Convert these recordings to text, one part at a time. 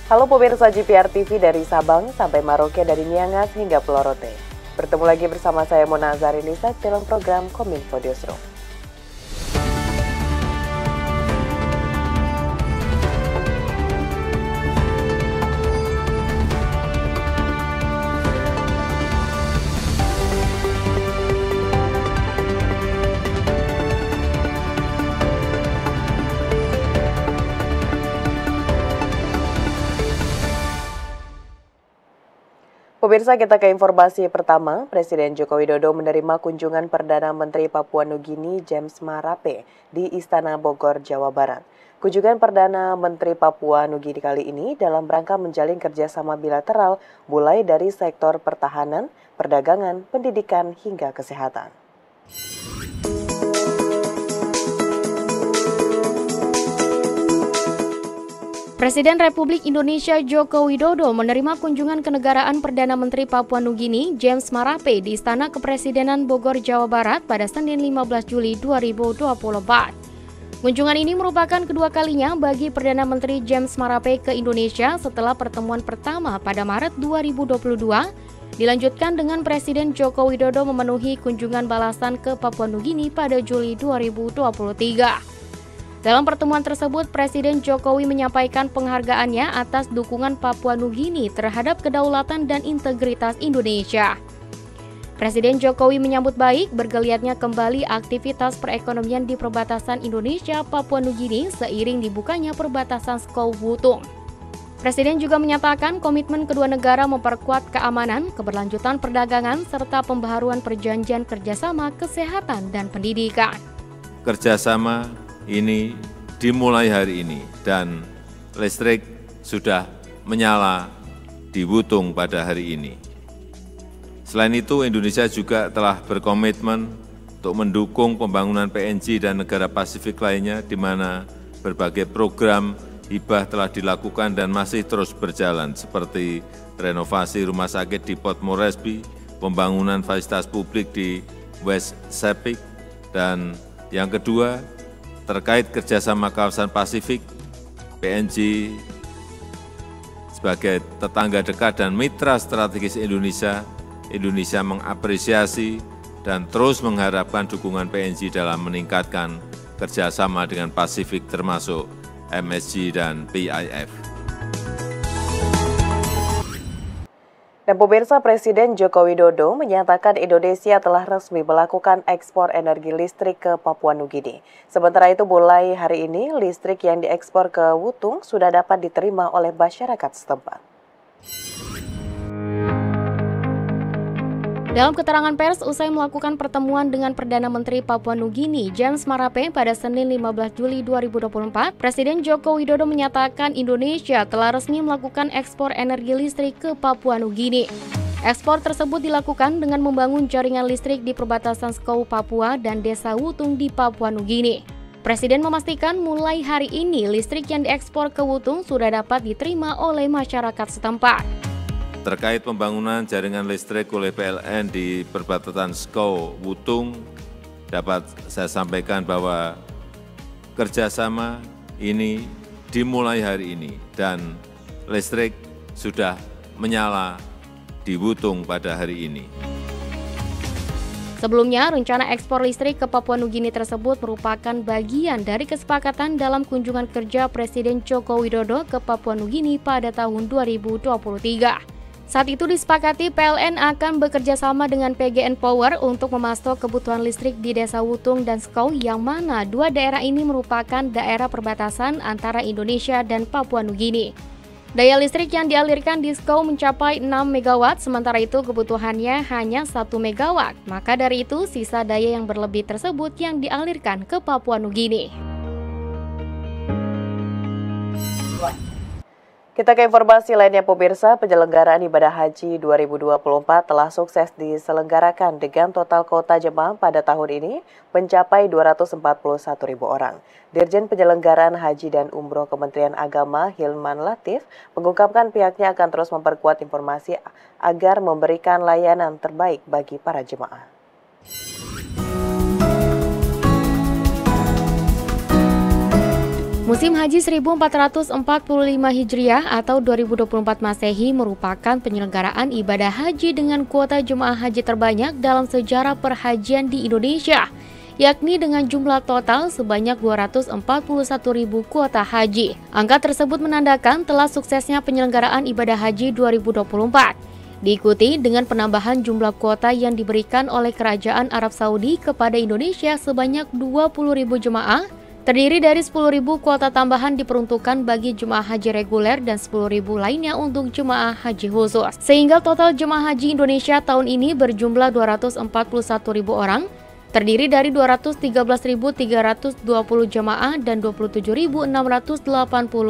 Halo pemirsa GPR TV dari Sabang sampai Maroke, dari Niangas hingga Pulau Rote. Bertemu lagi bersama saya Mona Azarinisa dalam program Kominfo Newsroom. Pemirsa, kita ke informasi pertama. Presiden Joko Widodo menerima kunjungan Perdana Menteri Papua Nugini James Marape di Istana Bogor, Jawa Barat. Kunjungan Perdana Menteri Papua Nugini kali ini dalam rangka menjalin kerjasama bilateral mulai dari sektor pertahanan, perdagangan, pendidikan, hingga kesehatan. Presiden Republik Indonesia Joko Widodo menerima kunjungan kenegaraan Perdana Menteri Papua Nugini James Marape di Istana Kepresidenan Bogor, Jawa Barat pada Senin 15 Juli 2024. Kunjungan ini merupakan kedua kalinya bagi Perdana Menteri James Marape ke Indonesia setelah pertemuan pertama pada Maret 2022, dilanjutkan dengan Presiden Joko Widodo memenuhi kunjungan balasan ke Papua Nugini pada Juli 2023. Dalam pertemuan tersebut, Presiden Jokowi menyampaikan penghargaannya atas dukungan Papua Nugini terhadap kedaulatan dan integritas Indonesia. Presiden Jokowi menyambut baik bergeliatnya kembali aktivitas perekonomian di perbatasan Indonesia-Papua Nugini seiring dibukanya perbatasan Skou-Wutung. Presiden juga menyatakan komitmen kedua negara memperkuat keamanan, keberlanjutan perdagangan, serta pembaharuan perjanjian kerjasama kesehatan dan pendidikan. Kerjasama ini dimulai hari ini dan listrik sudah menyala di Wutung pada hari ini. Selain itu, Indonesia juga telah berkomitmen untuk mendukung pembangunan PNG dan negara Pasifik lainnya, di mana berbagai program hibah telah dilakukan dan masih terus berjalan, seperti renovasi rumah sakit di Port Moresby, pembangunan fasilitas publik di West Sepik, dan yang kedua, terkait kerjasama kawasan Pasifik, PNG sebagai tetangga dekat dan mitra strategis Indonesia, Indonesia mengapresiasi dan terus mengharapkan dukungan PNG dalam meningkatkan kerjasama dengan Pasifik termasuk MSG dan PIF. Dan pemirsa, Presiden Joko Widodo menyatakan Indonesia telah resmi melakukan ekspor energi listrik ke Papua Nugini. Sementara itu, mulai hari ini listrik yang diekspor ke Wutung sudah dapat diterima oleh masyarakat setempat. Dalam keterangan pers usai melakukan pertemuan dengan Perdana Menteri Papua Nugini James Marape pada Senin 15 Juli 2024, Presiden Joko Widodo menyatakan Indonesia telah resmi melakukan ekspor energi listrik ke Papua Nugini. Ekspor tersebut dilakukan dengan membangun jaringan listrik di perbatasan Skou, Papua dan Desa Wutung di Papua Nugini. Presiden memastikan mulai hari ini listrik yang diekspor ke Wutung sudah dapat diterima oleh masyarakat setempat. Terkait pembangunan jaringan listrik oleh PLN di perbatasan Skou Wutung, dapat saya sampaikan bahwa kerjasama ini dimulai hari ini dan listrik sudah menyala di Wutung pada hari ini. Sebelumnya, rencana ekspor listrik ke Papua Nugini tersebut merupakan bagian dari kesepakatan dalam kunjungan kerja Presiden Joko Widodo ke Papua Nugini pada tahun 2023. Saat itu disepakati PLN akan bekerja sama dengan PGN Power untuk memasok kebutuhan listrik di Desa Wutung dan Skou, yang mana dua daerah ini merupakan daerah perbatasan antara Indonesia dan Papua Nugini. Daya listrik yang dialirkan di Skou mencapai 6 MW, sementara itu kebutuhannya hanya 1 MW. Maka dari itu, sisa daya yang berlebih tersebut yang dialirkan ke Papua Nugini. Kita ke informasi lainnya, pemirsa. Penyelenggaraan ibadah haji 2024 telah sukses diselenggarakan dengan total kuota jemaah pada tahun ini mencapai 241.000 orang. Dirjen Penyelenggaraan Haji dan Umroh Kementerian Agama Hilman Latif mengungkapkan pihaknya akan terus memperkuat informasi agar memberikan layanan terbaik bagi para jemaah. Musim Haji 1445 Hijriah atau 2024 Masehi merupakan penyelenggaraan ibadah haji dengan kuota jemaah haji terbanyak dalam sejarah perhajian di Indonesia, yakni dengan jumlah total sebanyak 241.000 kuota haji. Angka tersebut menandakan telah suksesnya penyelenggaraan ibadah haji 2024. Diikuti dengan penambahan jumlah kuota yang diberikan oleh Kerajaan Arab Saudi kepada Indonesia sebanyak 20.000 jemaah, terdiri dari 10.000 kuota tambahan diperuntukkan bagi jemaah haji reguler dan 10.000 lainnya untuk jemaah haji khusus. Sehingga total jemaah haji Indonesia tahun ini berjumlah 241.000 orang, terdiri dari 213.320 jemaah dan 27.680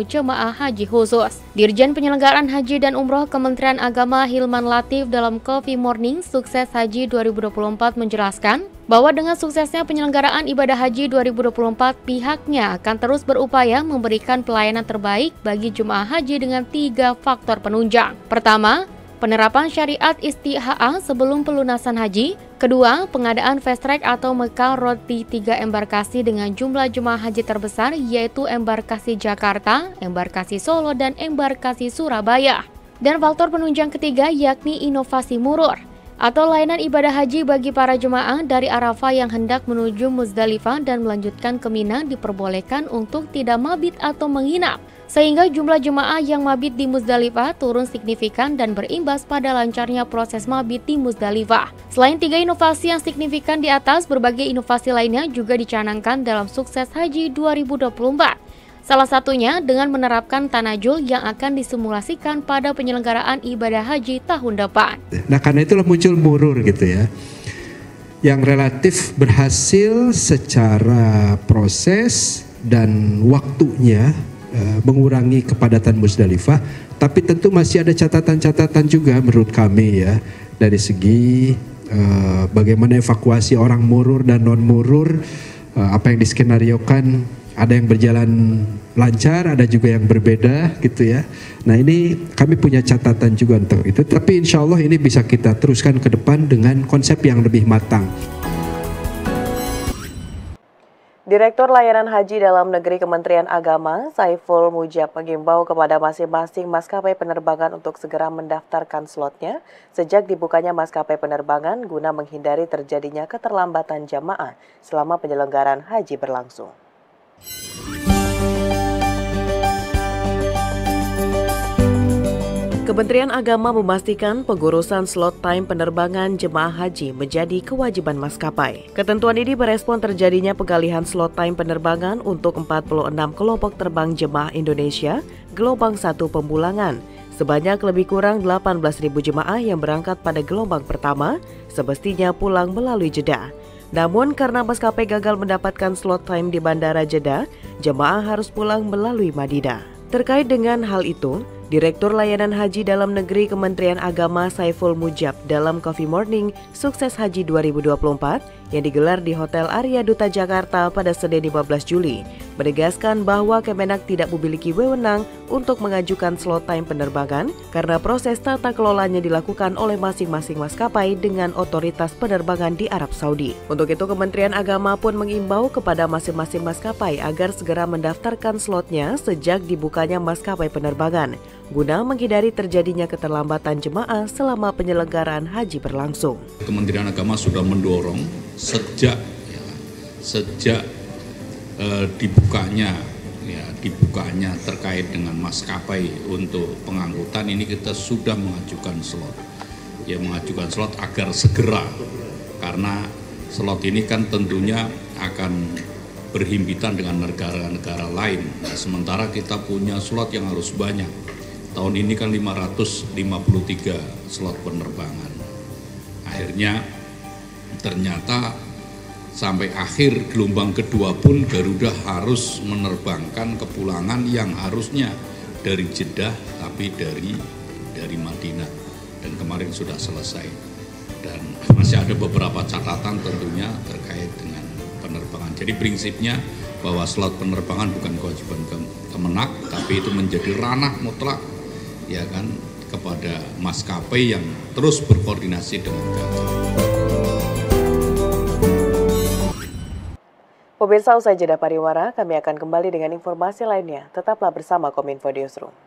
jemaah haji khusus. Dirjen Penyelenggaraan Haji dan Umroh Kementerian Agama Hilman Latif dalam Coffee Morning Sukses Haji 2024 menjelaskan bahwa dengan suksesnya penyelenggaraan ibadah haji 2024, pihaknya akan terus berupaya memberikan pelayanan terbaik bagi jemaah haji dengan 3 faktor penunjang. Pertama, penerapan syariat istihaah sebelum pelunasan haji. Kedua, pengadaan fast track atau Mekah Road di 3 embarkasi dengan jumlah jemaah haji terbesar, yaitu embarkasi Jakarta, embarkasi Solo, dan embarkasi Surabaya. Dan faktor penunjang ketiga yakni inovasi murur, atau layanan ibadah haji bagi para jemaah dari Arafah yang hendak menuju Muzdalifah dan melanjutkan ke Mina diperbolehkan untuk tidak mabit atau menginap, sehingga jumlah jemaah yang mabit di Muzdalifah turun signifikan dan berimbas pada lancarnya proses mabit di Muzdalifah. Selain 3 inovasi yang signifikan di atas, berbagai inovasi lainnya juga dicanangkan dalam sukses haji 2024. Salah satunya dengan menerapkan tanajul yang akan disimulasikan pada penyelenggaraan ibadah haji tahun depan. Nah, karena itulah muncul murur gitu ya, yang relatif berhasil secara proses dan waktunya mengurangi kepadatan Muzdalifah, tapi tentu masih ada catatan-catatan juga menurut kami ya, dari segi bagaimana evakuasi orang murur dan non murur, apa yang diskenariokan. Ada yang berjalan lancar, ada juga yang berbeda gitu ya. Nah, ini kami punya catatan juga untuk itu. Tapi insya Allah ini bisa kita teruskan ke depan dengan konsep yang lebih matang. Direktur Layanan Haji Dalam Negeri Kementerian Agama, Saiful Mujab, mengimbau kepada masing-masing maskapai penerbangan untuk segera mendaftarkan slotnya sejak dibukanya maskapai penerbangan guna menghindari terjadinya keterlambatan jamaah selama penyelenggaraan haji berlangsung. Kementerian Agama memastikan pengurusan slot time penerbangan jemaah haji menjadi kewajiban maskapai. Ketentuan ini berespon terjadinya pengalihan slot time penerbangan untuk 46 kelompok terbang jemaah Indonesia gelombang 1 pemulangan. Sebanyak lebih kurang 18.000 jemaah yang berangkat pada gelombang pertama semestinya pulang melalui Jeddah. Namun karena maskapai gagal mendapatkan slot time di Bandara Jeddah, jemaah harus pulang melalui Madinah. Terkait dengan hal itu, Direktur Layanan Haji Dalam Negeri Kementerian Agama Saiful Mujab dalam Coffee Morning Sukses Haji 2024 yang digelar di Hotel Arya Duta Jakarta pada Senin 15 Juli menegaskan bahwa Kemenak tidak memiliki wewenang untuk mengajukan slot time penerbangan karena proses tata kelolanya dilakukan oleh masing-masing maskapai dengan otoritas penerbangan di Arab Saudi. Untuk itu, Kementerian Agama pun mengimbau kepada masing-masing maskapai agar segera mendaftarkan slotnya sejak dibukanya maskapai penerbangan guna menghindari terjadinya keterlambatan jemaah selama penyelenggaraan haji berlangsung. Kementerian Agama sudah mendorong sejak dibukanya terkait dengan maskapai untuk pengangkutan ini, kita sudah mengajukan slot. Ya, mengajukan slot agar segera, karena slot ini kan tentunya akan berhimpitan dengan negara-negara lain. Nah, sementara kita punya slot yang harus banyak. Tahun ini kan 553 slot penerbangan. Akhirnya ternyata sampai akhir gelombang kedua pun Garuda harus menerbangkan kepulangan yang harusnya dari Jeddah tapi dari Madinah, dan kemarin sudah selesai. Dan masih ada beberapa catatan tentunya terkait dengan penerbangan. Jadi prinsipnya bahwa slot penerbangan bukan kewajiban Kemenak, tapi itu menjadi ranah mutlak ya kan kepada maskapai yang terus berkoordinasi dengan Garuda. Pemirsa, usai jeda pariwara, kami akan kembali dengan informasi lainnya. Tetaplah bersama Kominfo Newsroom.